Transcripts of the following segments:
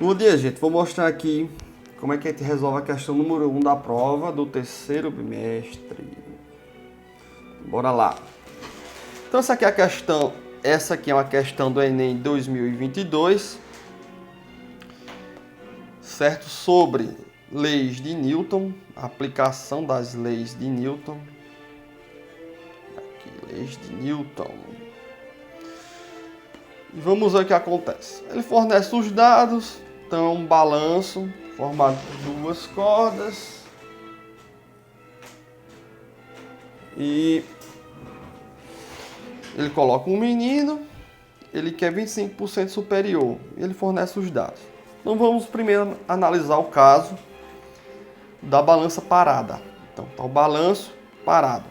Bom dia, gente. Vou mostrar aqui como é que a gente resolve a questão número 1 da prova do terceiro bimestre. Bora lá. Então essa aqui é uma questão do Enem 2022, certo? Sobre leis de Newton, aplicação das leis de Newton. Aqui, leis de Newton. E vamos ver o que acontece. Ele fornece os dados, então um balanço formado por duas cordas e ele coloca um menino, ele quer 25% superior, ele fornece os dados. Então vamos primeiro analisar o caso da balança parada. Então tá o balanço parado.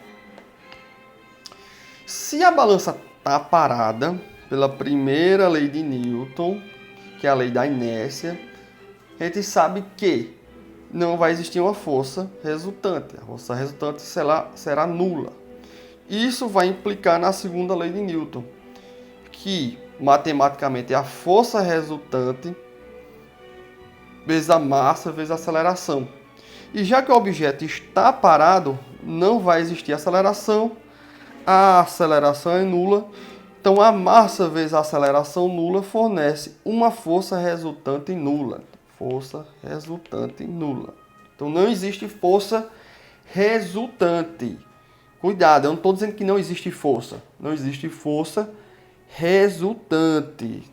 Se a balança está parada pela primeira lei de Newton, que é a lei da inércia, a gente sabe que não vai existir uma força resultante. A força resultante será nula. Isso vai implicar na segunda lei de Newton, que matematicamente é a força resultante vezes a massa vezes a aceleração. E já que o objeto está parado, não vai existir aceleração, a aceleração é nula, então a massa vezes a aceleração nula fornece uma força resultante nula. Força resultante nula. Então não existe força resultante. Cuidado, eu não estou dizendo que não existe força. Não existe força resultante.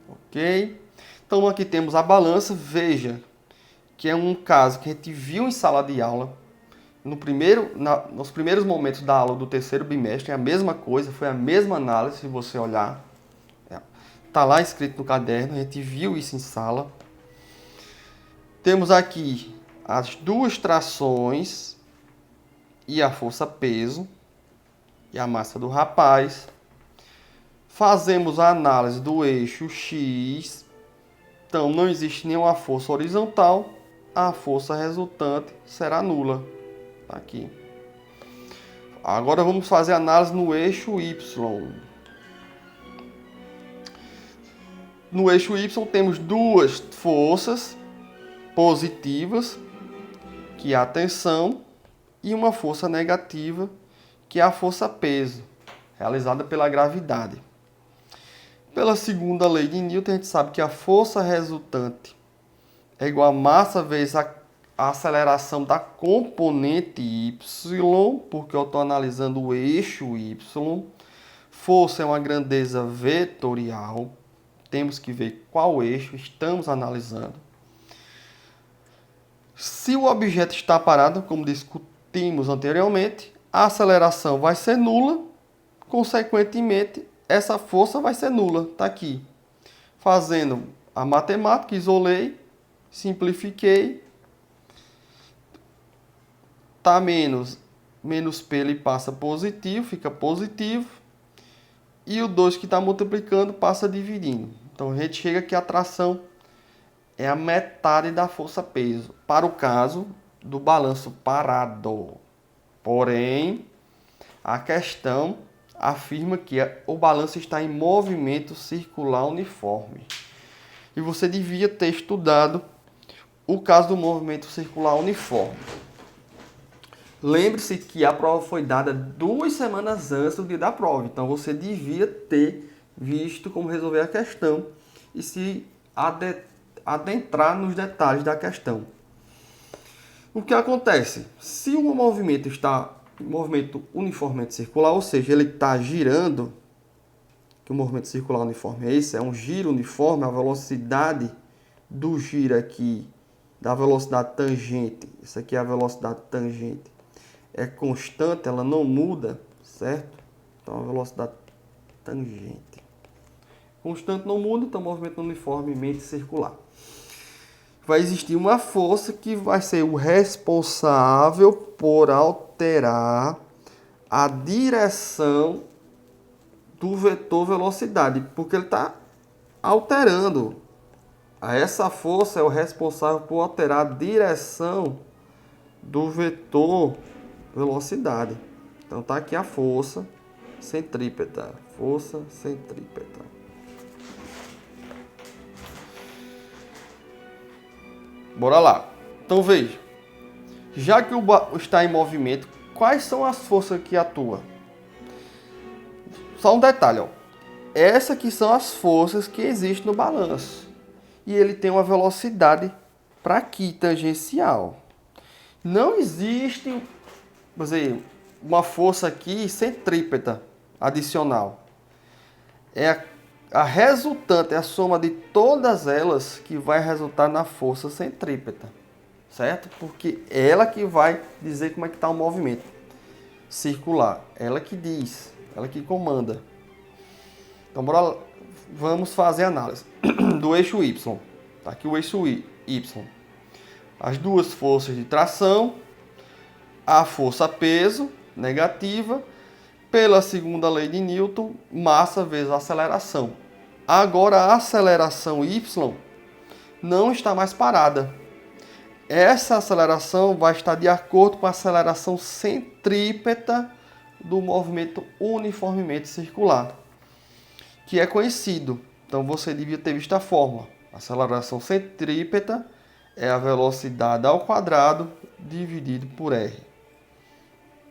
Ok? Então aqui temos a balança. Veja que é um caso que a gente viu em sala de aula. Nos primeiros momentos da aula do terceiro bimestre, é a mesma coisa, foi a mesma análise, se você olhar. Está lá escrito no caderno, a gente viu isso em sala. Temos aqui as duas trações e a força peso e a massa do rapaz. Fazemos a análise do eixo X. Então não existe nenhuma força horizontal, a força resultante será nula. Tá aqui. Agora vamos fazer a análise no eixo Y. No eixo Y temos duas forças positivas, que é a tensão, e uma força negativa, que é a força peso, realizada pela gravidade. Pela segunda lei de Newton, a gente sabe que a força resultante é igual a massa vezes a aceleração da componente Y, porque eu estou analisando o eixo Y. Força é uma grandeza vetorial. Temos que ver qual eixo estamos analisando. Se o objeto está parado, como discutimos anteriormente, a aceleração vai ser nula, consequentemente, essa força vai ser nula. Está aqui. Fazendo a matemática, isolei, simplifiquei. Tá menos P ele passa positivo, fica positivo. E o 2 que está multiplicando passa dividindo. Então a gente chega que a tração é a metade da força peso, para o caso do balanço parado. Porém, a questão afirma que o balanço está em movimento circular uniforme. E você devia ter estudado o caso do movimento circular uniforme. Lembre-se que a prova foi dada 2 semanas antes do dia da prova. Então você devia ter visto como resolver a questão e se adentrar nos detalhes da questão. O que acontece? Se o movimento está em movimento uniformemente circular, ou seja, ele está girando, que o movimento circular uniforme é esse, é um giro uniforme, a velocidade do giro aqui, da velocidade tangente, isso aqui é a velocidade tangente, é constante, ela não muda, certo? Então a velocidade tangente constante não muda, então movimento uniformemente circular. Vai existir uma força que vai ser o responsável por alterar a direção do vetor velocidade, porque ele está alterando. Essa força é o responsável por alterar a direção do vetor velocidade. Então está aqui a força centrípeta. Força centrípeta. Bora lá. Então veja, já que o balanço está em movimento, quais são as forças que atuam? Só um detalhe, ó. Essas aqui são as forças que existem no balanço. E ele tem uma velocidade para aqui, tangencial. Não existe, vamos dizer, uma força aqui centrípeta adicional. É a resultante, é a soma de todas elas que vai resultar na força centrípeta. Certo? Porque ela que vai dizer como é que está o movimento circular. Ela que diz, ela que comanda. Então, bora, vamos fazer a análise do eixo Y. Tá aqui o eixo Y. As duas forças de tração, a força peso negativa, pela segunda lei de Newton, massa vezes aceleração. Agora a aceleração Y não está mais parada. Essa aceleração vai estar de acordo com a aceleração centrípeta do movimento uniformemente circular, que é conhecido. Então você devia ter visto a fórmula. A aceleração centrípeta é a velocidade ao quadrado dividido por R.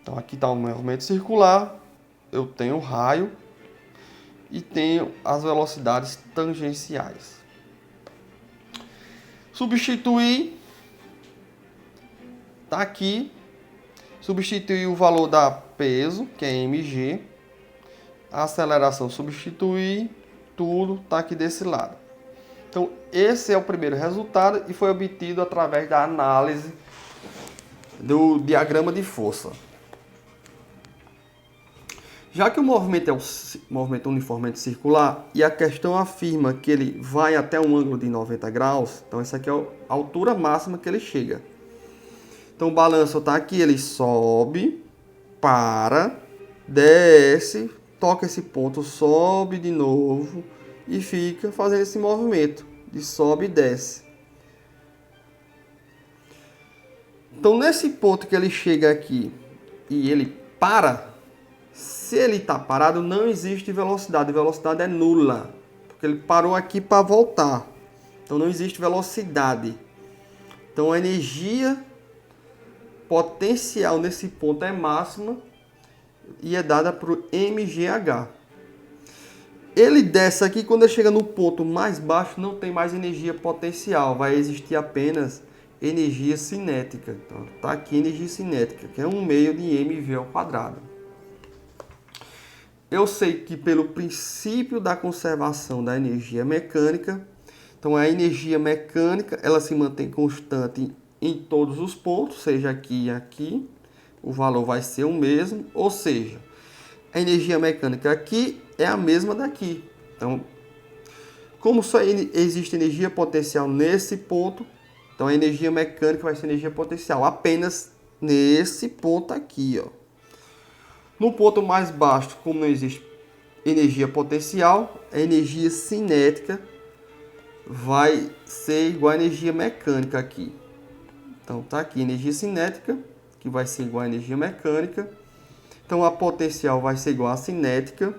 Então aqui está o movimento circular, eu tenho o raio e tenho as velocidades tangenciais. Substituir, está aqui, substituir o valor da peso, que é mg, a aceleração substituir, tudo está aqui desse lado. Então, esse é o primeiro resultado e foi obtido através da análise do diagrama de força. Já que o movimento é um movimento uniformemente circular e a questão afirma que ele vai até um ângulo de 90 graus, então essa aqui é a altura máxima que ele chega. Então o balanço está aqui, ele sobe, para, desce, toca esse ponto, sobe de novo e fica fazendo esse movimento de sobe e desce. Então nesse ponto que ele chega aqui e ele para, se ele está parado não existe velocidade, velocidade é nula, porque ele parou aqui para voltar, então não existe velocidade. Então a energia potencial nesse ponto é máxima e é dada por mgh. Ele desce aqui, quando ele chega no ponto mais baixo, não tem mais energia potencial, vai existir apenas energia cinética. Então, tá aqui energia cinética, que é 1/2 de mv ao quadrado. Eu sei que pelo princípio da conservação da energia mecânica, então a energia mecânica, ela se mantém constante em todos os pontos, seja aqui e aqui, o valor vai ser o mesmo, ou seja, a energia mecânica aqui é a mesma daqui. Então, como só existe energia potencial nesse ponto, então a energia mecânica vai ser energia potencial apenas nesse ponto aqui, ó. No ponto mais baixo, como não existe energia potencial, a energia cinética vai ser igual a energia mecânica aqui. Então tá aqui energia cinética, que vai ser igual a energia mecânica. Então a potencial vai ser igual a cinética.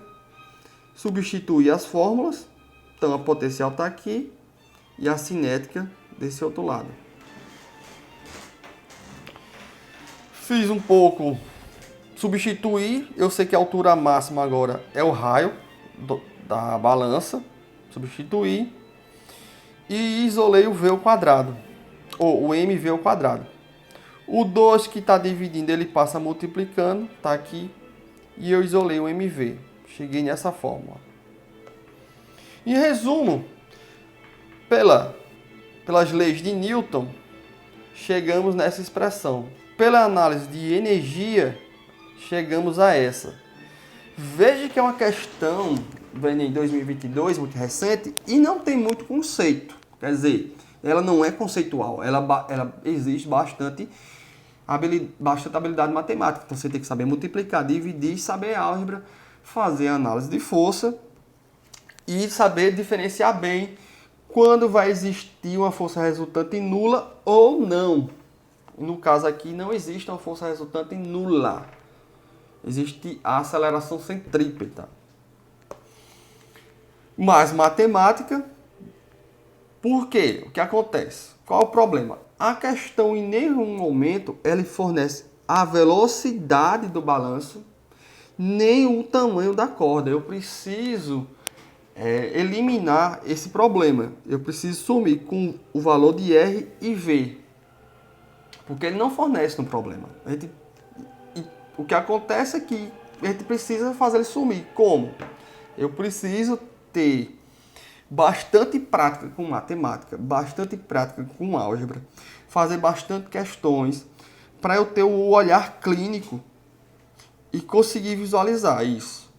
Substituir as fórmulas. Então a potencial está aqui e a cinética desse outro lado. Fiz um pouco substituir. Eu sei que a altura máxima agora é o raio da balança. Substituir. E isolei o V ao quadrado. Ou o mv ao quadrado. O 2 que está dividindo, ele passa multiplicando, está aqui, e eu isolei o mv. Cheguei nessa fórmula. Em resumo, pelas leis de Newton, chegamos nessa expressão. Pela análise de energia, chegamos a essa. Veja que é uma questão do Enem 2022, muito recente, e não tem muito conceito. Quer dizer, ela não é conceitual, ela existe bastante habilidade matemática. Então você tem que saber multiplicar, dividir, saber álgebra, fazer análise de força e saber diferenciar bem quando vai existir uma força resultante nula ou não. No caso aqui não existe uma força resultante nula. Existe a aceleração centrípeta. Mas matemática. Por quê? O que acontece? qual o problema? A questão em nenhum momento ele fornece a velocidade do balanço, nem o tamanho da corda. Eu preciso eliminar esse problema. Eu preciso sumir com o valor de R e V, porque ele não fornece um problema. O que acontece é que a gente precisa fazer ele sumir. Como? Eu preciso ter bastante prática com matemática, bastante prática com álgebra, fazer bastante questões para eu ter o olhar clínico e conseguir visualizar isso.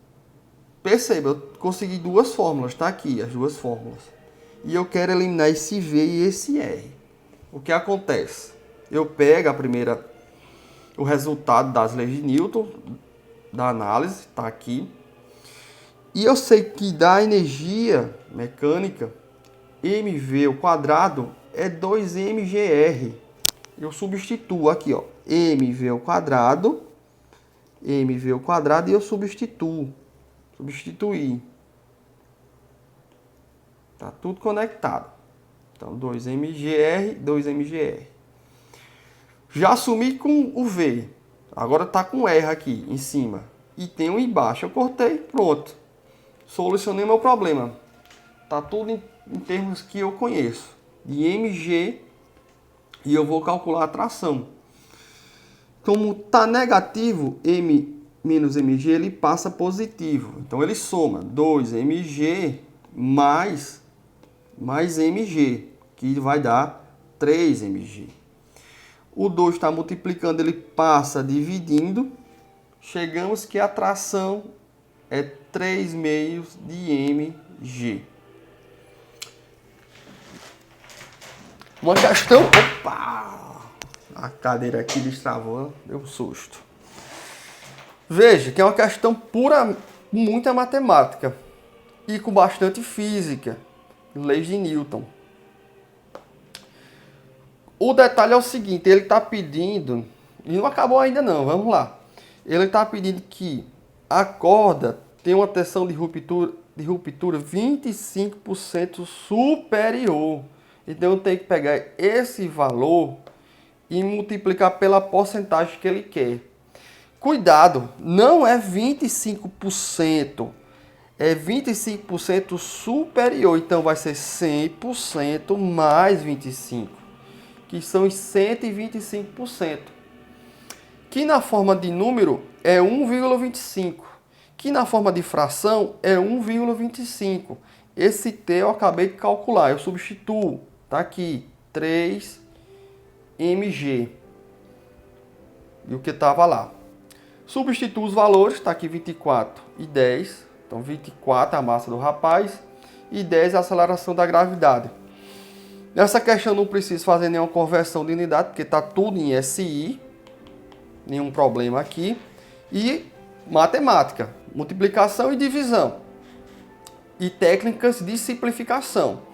Perceba, eu consegui duas fórmulas, tá aqui as duas fórmulas. E eu quero eliminar esse V e esse R. O que acontece? Eu pego o resultado das leis de Newton, da análise, tá aqui. E eu sei que da energia mecânica, mv ao quadrado é 2mgr. Eu substituo aqui, ó, mv ao quadrado e eu substituir. Tá tudo conectado. Então 2mgr, 2mgr. Já assumi com o V. Agora tá com R aqui em cima e tem um embaixo. Eu cortei, pronto. Solucionei meu problema. Tá tudo em termos que eu conheço. De mg, e eu vou calcular a tração. Como tá negativo, m menos mg, ele passa positivo. Então ele soma 2mg mais mg, que vai dar 3mg. O 2 está multiplicando, ele passa dividindo. Chegamos que a tração é 3 meios de mg. Uma questão... Opa! A cadeira aqui destravou, deu um susto. Veja que é uma questão pura, muita matemática. E com bastante física. Leis de Newton. O detalhe é o seguinte, ele está pedindo... E não acabou ainda não, vamos lá. Ele está pedindo que a corda tem uma tensão de ruptura 25% superior. Então eu tenho que pegar esse valor e multiplicar pela porcentagem que ele quer. Cuidado, não é 25%, é 25% superior. Então vai ser 100% mais 25%, que são os 125%. Que na forma de número é 1,25. Que na forma de fração é 1,25. Esse t eu acabei de calcular, eu substituo. Tá aqui, 3mg. E o que estava lá. Substituo os valores, está aqui 24 e 10. Então 24 é a massa do rapaz e 10 é a aceleração da gravidade. Nessa questão não preciso fazer nenhuma conversão de unidade, porque está tudo em SI. Nenhum problema aqui. E matemática, multiplicação e divisão. E técnicas de simplificação.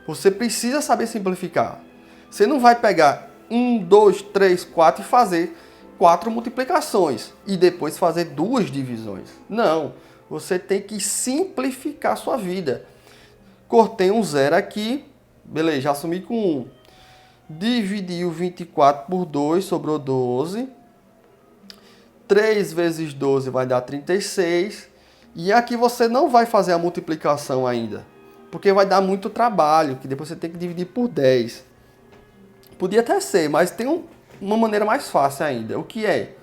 Você precisa saber simplificar. Você não vai pegar 1, 2, 3, 4 e fazer 4 multiplicações e depois fazer 2 divisões. Não, você tem que simplificar a sua vida. Cortei um zero aqui, beleza, já assumi com 1. Dividi o 24 por 2, sobrou 12. 3 vezes 12 vai dar 36. E aqui você não vai fazer a multiplicação ainda, porque vai dar muito trabalho, que depois você tem que dividir por 10. Podia até ser, mas tem uma maneira mais fácil ainda. O que é?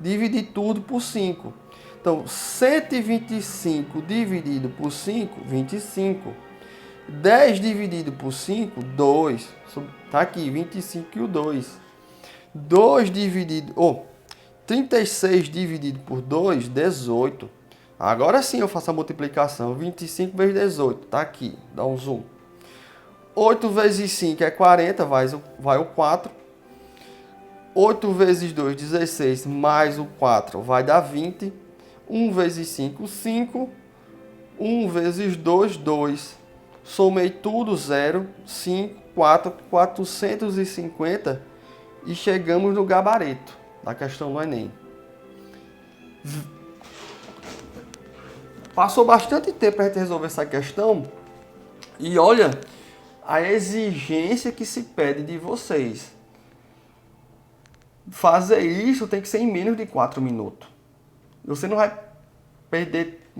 Dividir tudo por 5. Então, 125 dividido por 5, 25. 10 dividido por 5, 2. Tá aqui, 25 e o 2. 2 dividido... 36 dividido por 2, 18. Agora sim eu faço a multiplicação. 25 vezes 18. Tá aqui, dá um zoom. 8 vezes 5 é 40, vai o 4. 8 vezes 2, 16, mais o 4 vai dar 20. 1 vezes 5, 5. 1 vezes 2, 2. Somei tudo, 0, 5, 4, 450. E chegamos no gabarito da questão do Enem. Passou bastante tempo para a gente resolver essa questão. E olha, a exigência que se pede de vocês. Fazer isso tem que ser em menos de 4 minutos. Você não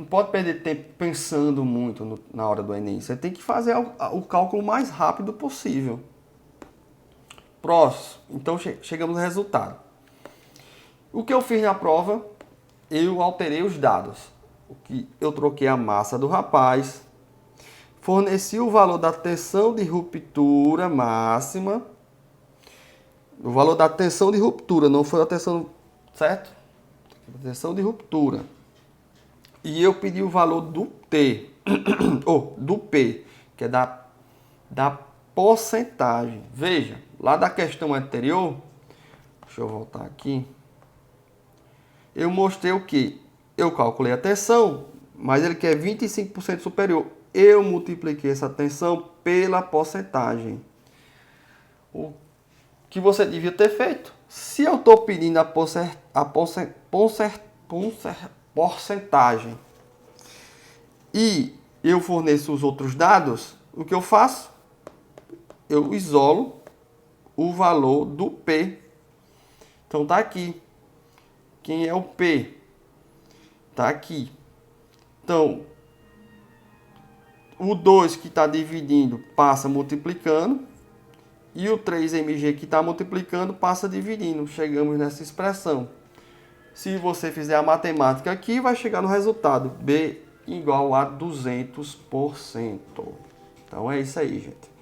pode perder tempo pensando muito na hora do Enem. Você tem que fazer o cálculo mais rápido possível. Próximo. Então chegamos ao resultado. O que eu fiz na prova? Eu alterei os dados. Eu troquei a massa do rapaz, forneci o valor da tensão de ruptura máxima. O valor da tensão de ruptura, não foi a tensão, certo? A tensão de ruptura. E eu pedi o valor do T, ou do P, que é da porcentagem. Veja, lá da questão anterior, deixa eu voltar aqui. Eu mostrei o que? Eu calculei a tensão, mas ele quer 25% superior. Eu multipliquei essa tensão pela porcentagem. O que você devia ter feito? Se eu estou pedindo a porcentagem e eu forneço os outros dados, o que eu faço? Eu isolo o valor do P. Então tá aqui. Quem é o P? Tá aqui. Então, o 2 que está dividindo passa multiplicando. E o 3mg que está multiplicando passa dividindo. Chegamos nessa expressão. Se você fizer a matemática aqui, vai chegar no resultado. B igual a 200%. Então é isso aí, gente.